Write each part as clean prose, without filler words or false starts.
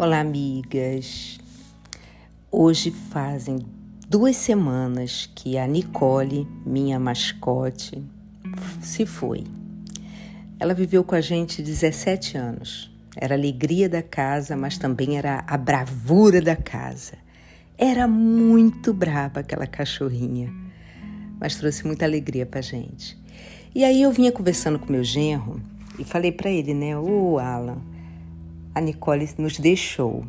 Olá, amigas. Hoje fazem 2 semanas que a Nicole, minha mascote, se foi. Ela viveu com a gente 17 anos. Era a alegria da casa, mas também era a bravura da casa. Era muito brava aquela cachorrinha, mas trouxe muita alegria pra gente. E aí eu vinha conversando com meu genro e falei pra ele, Alan, a Nicole nos deixou.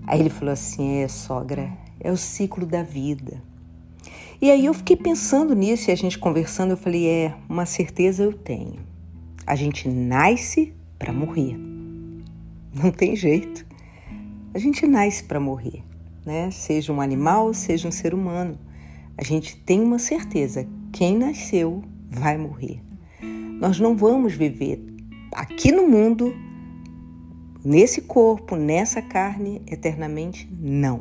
Aí ele falou assim, sogra, é o ciclo da vida. E aí eu fiquei pensando nisso e a gente conversando, eu falei, uma certeza eu tenho. A gente nasce para morrer. Não tem jeito. A gente nasce para morrer, né? Seja um animal, seja um ser humano. A gente tem uma certeza, quem nasceu vai morrer. Nós não vamos viver aqui no mundo, nesse corpo, nessa carne, eternamente, não.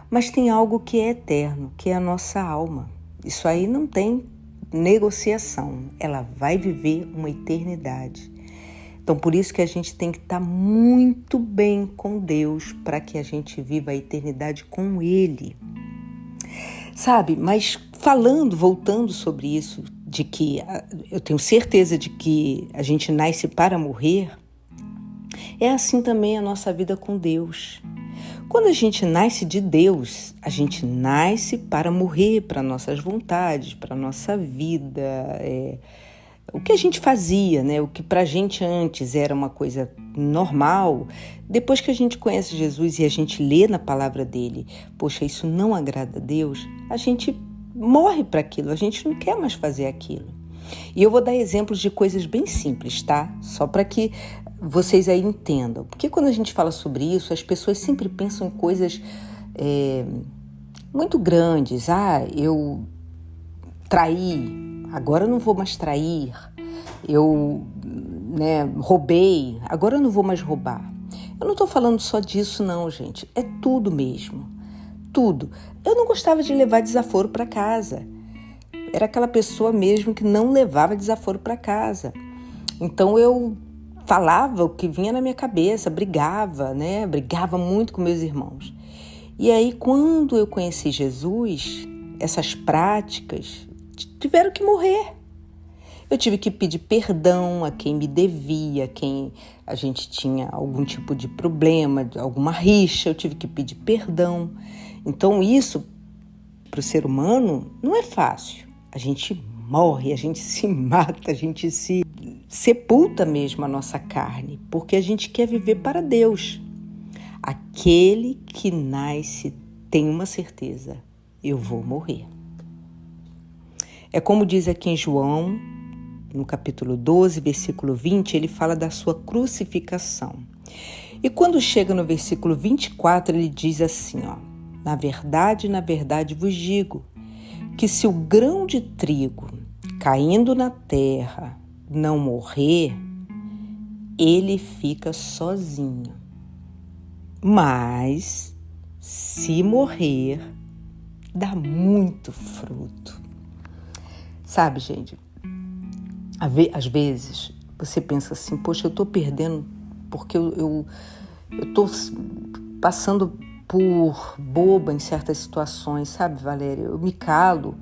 Mas tem algo que é eterno, que é a nossa alma. Isso aí não tem negociação. Ela vai viver uma eternidade. Então, por isso que a gente tem que estar muito bem com Deus para que a gente viva a eternidade com Ele. Sabe, mas voltando sobre isso, de que eu tenho certeza de que a gente nasce para morrer, é assim também a nossa vida com Deus. Quando a gente nasce de Deus, a gente nasce para morrer, para nossas vontades, para nossa vida. O que a gente fazia, né? O que para a gente antes era uma coisa normal, depois que a gente conhece Jesus e a gente lê na palavra dele, poxa, isso não agrada a Deus, a gente morre para aquilo, a gente não quer mais fazer aquilo. E eu vou dar exemplos de coisas bem simples, tá? Só para que vocês aí entendam. Porque quando a gente fala sobre isso, as pessoas sempre pensam em coisas muito grandes. Eu traí, agora eu não vou mais trair. Eu roubei, agora eu não vou mais roubar. Eu não estou falando só disso não, gente. É tudo mesmo. Tudo. Eu não gostava de levar desaforo para casa. Era aquela pessoa mesmo que não levava desaforo para casa. Então eu falava o que vinha na minha cabeça, brigava muito com meus irmãos. E aí, quando eu conheci Jesus, essas práticas tiveram que morrer. Eu tive que pedir perdão a quem me devia, a quem a gente tinha algum tipo de problema, alguma rixa, eu tive que pedir perdão. Então isso, para o ser humano, não é fácil. A gente morre, a gente se mata, a gente se sepulta mesmo a nossa carne, porque a gente quer viver para Deus. Aquele que nasce tem uma certeza, eu vou morrer. É como diz aqui em João, no capítulo 12, versículo 20, ele fala da sua crucificação. E quando chega no versículo 24, ele diz assim, na verdade vos digo, que se o grão de trigo caindo na terra não morrer, ele fica sozinho. Mas, se morrer, dá muito fruto. Sabe, gente, às vezes você pensa assim, poxa, eu estou perdendo porque eu estou passando por boba em certas situações, sabe, Valéria? Eu me calo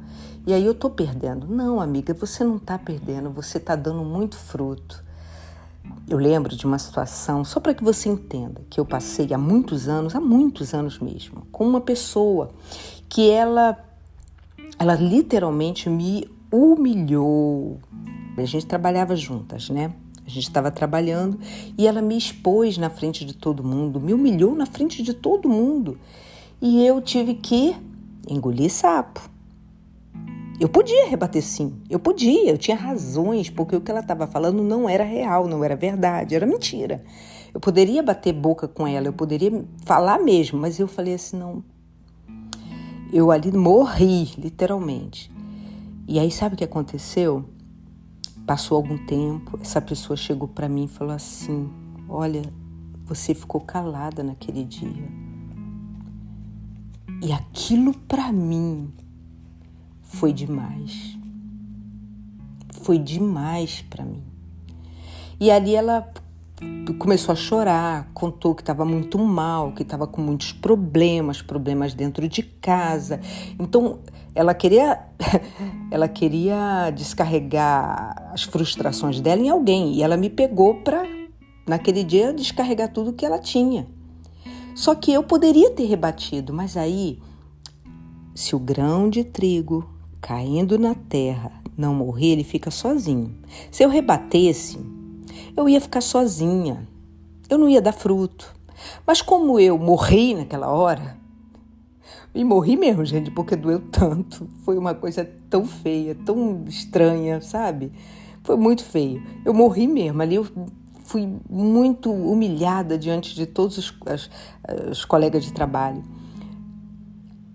e aí eu estou perdendo. Não, amiga, você não está perdendo, você está dando muito fruto. Eu lembro de uma situação, só para que você entenda, que eu passei há muitos anos mesmo, com uma pessoa que ela literalmente me humilhou. A gente trabalhava juntas, né? A gente estava trabalhando e ela me expôs na frente de todo mundo, me humilhou na frente de todo mundo. E eu tive que engolir sapo. Eu podia rebater sim, eu tinha razões, porque o que ela estava falando não era real, não era verdade, era mentira. Eu poderia bater boca com ela, eu poderia falar mesmo, mas eu falei assim, não. Eu ali morri, literalmente. E aí sabe o que aconteceu? Passou algum tempo, essa pessoa chegou para mim e falou assim, olha, você ficou calada naquele dia. E aquilo para mim foi demais. Foi demais para mim. E ali ela começou a chorar, contou que estava muito mal, que estava com muitos problemas dentro de casa. Então, ela queria descarregar as frustrações dela em alguém. E ela me pegou para, naquele dia, descarregar tudo que ela tinha. Só que eu poderia ter rebatido, mas aí, se o grão de trigo caindo na terra não morrer, ele fica sozinho. Se eu rebatesse, eu ia ficar sozinha, eu não ia dar fruto. Mas como eu morri naquela hora, e morri mesmo, gente, porque doeu tanto, foi uma coisa tão feia, tão estranha, sabe? Foi muito feio. Eu morri mesmo, ali eu fui muito humilhada diante de todos os colegas de trabalho.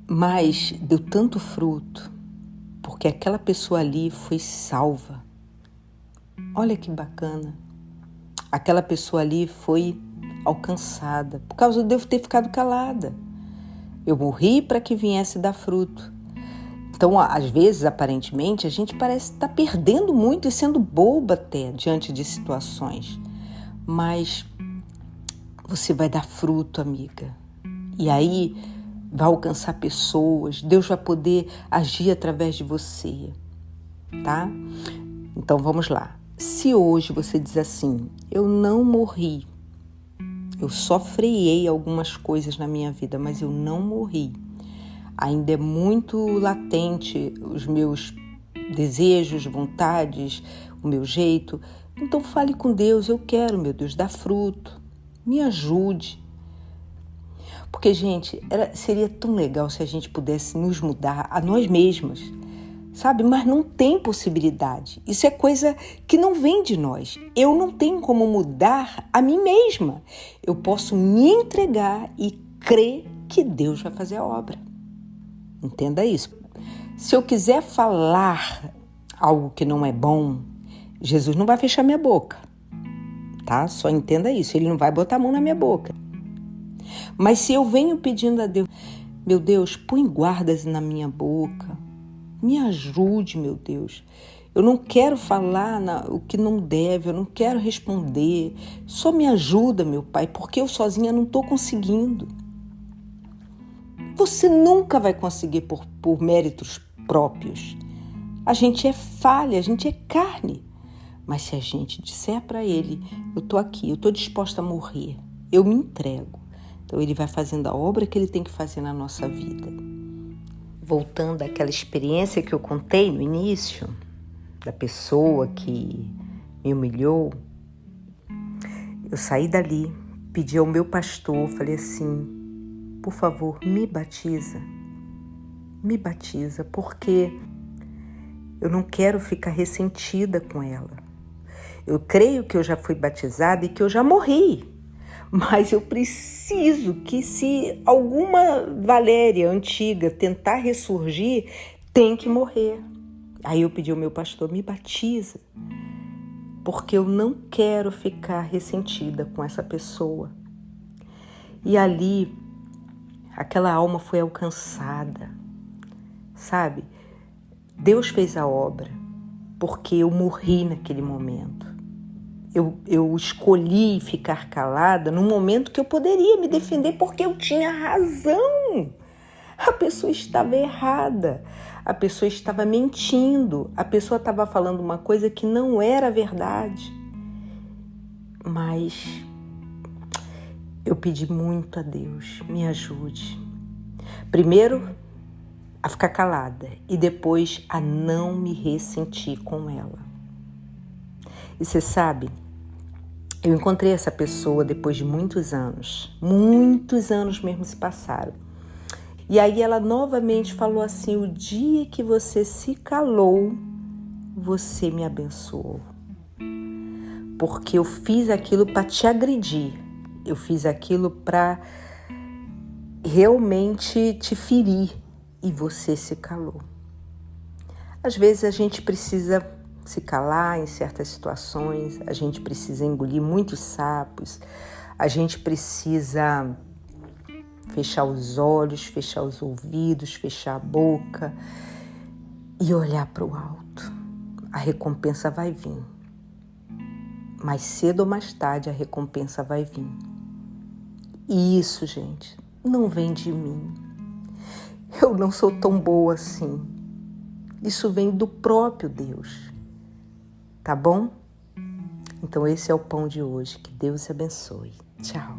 Mas deu tanto fruto, porque aquela pessoa ali foi salva. Olha que bacana. Aquela pessoa ali foi alcançada, por causa de eu ter ficado calada. Eu morri para que viesse dar fruto. Então, às vezes, aparentemente, a gente parece estar perdendo muito e sendo boba até diante de situações. Mas você vai dar fruto, amiga. E aí vai alcançar pessoas, Deus vai poder agir através de você, tá? Então, vamos lá. Se hoje você diz assim, eu não morri, eu só freiei algumas coisas na minha vida, mas eu não morri. Ainda é muito latente os meus desejos, vontades, o meu jeito. Então fale com Deus, eu quero, meu Deus, dar fruto, me ajude. Porque, gente, seria tão legal se a gente pudesse nos mudar a nós mesmas, sabe? Mas não tem possibilidade. Isso é coisa que não vem de nós. Eu não tenho como mudar a mim mesma. Eu posso me entregar e crer que Deus vai fazer a obra. Entenda isso. Se eu quiser falar algo que não é bom, Jesus não vai fechar minha boca, tá? Só entenda isso. Ele não vai botar a mão na minha boca. Mas se eu venho pedindo a Deus, meu Deus, põe guardas na minha boca, me ajude, meu Deus. Eu não quero falar o que não deve, eu não quero responder. Só me ajuda, meu Pai, porque eu sozinha não estou conseguindo. Você nunca vai conseguir por méritos próprios. A gente é falha, a gente é carne. Mas se a gente disser para Ele, eu estou aqui, eu estou disposta a morrer, eu me entrego. Então Ele vai fazendo a obra que Ele tem que fazer na nossa vida. Voltando àquela experiência que eu contei no início, da pessoa que me humilhou, eu saí dali, pedi ao meu pastor, falei assim, por favor, me batiza, porque eu não quero ficar ressentida com ela. Eu creio que eu já fui batizada e que eu já morri, mas eu preciso que se alguma Valéria antiga tentar ressurgir, tem que morrer. Aí eu pedi ao meu pastor, me batiza, porque eu não quero ficar ressentida com essa pessoa. E ali, aquela alma foi alcançada, sabe? Deus fez a obra, porque eu morri naquele momento. Eu escolhi ficar calada num momento que eu poderia me defender porque eu tinha razão. A pessoa estava errada, a pessoa estava mentindo, a pessoa estava falando uma coisa que não era verdade. Mas eu pedi muito a Deus, me ajude. Primeiro, a ficar calada e depois a não me ressentir com ela. E você sabe, eu encontrei essa pessoa depois de muitos anos mesmo se passaram. E aí ela novamente falou assim, o dia que você se calou, você me abençoou. Porque eu fiz aquilo para te agredir, eu fiz aquilo para realmente te ferir e você se calou. Às vezes a gente precisa se calar em certas situações, a gente precisa engolir muitos sapos, a gente precisa fechar os olhos, fechar os ouvidos, fechar a boca e olhar para o alto. A recompensa vai vir. mais cedo ou mais tarde a recompensa vai vir. E isso, gente, não vem de mim. Eu não sou tão boa assim. Isso vem do próprio Deus. Tá bom? Então esse é o pão de hoje. Que Deus te abençoe. Tchau.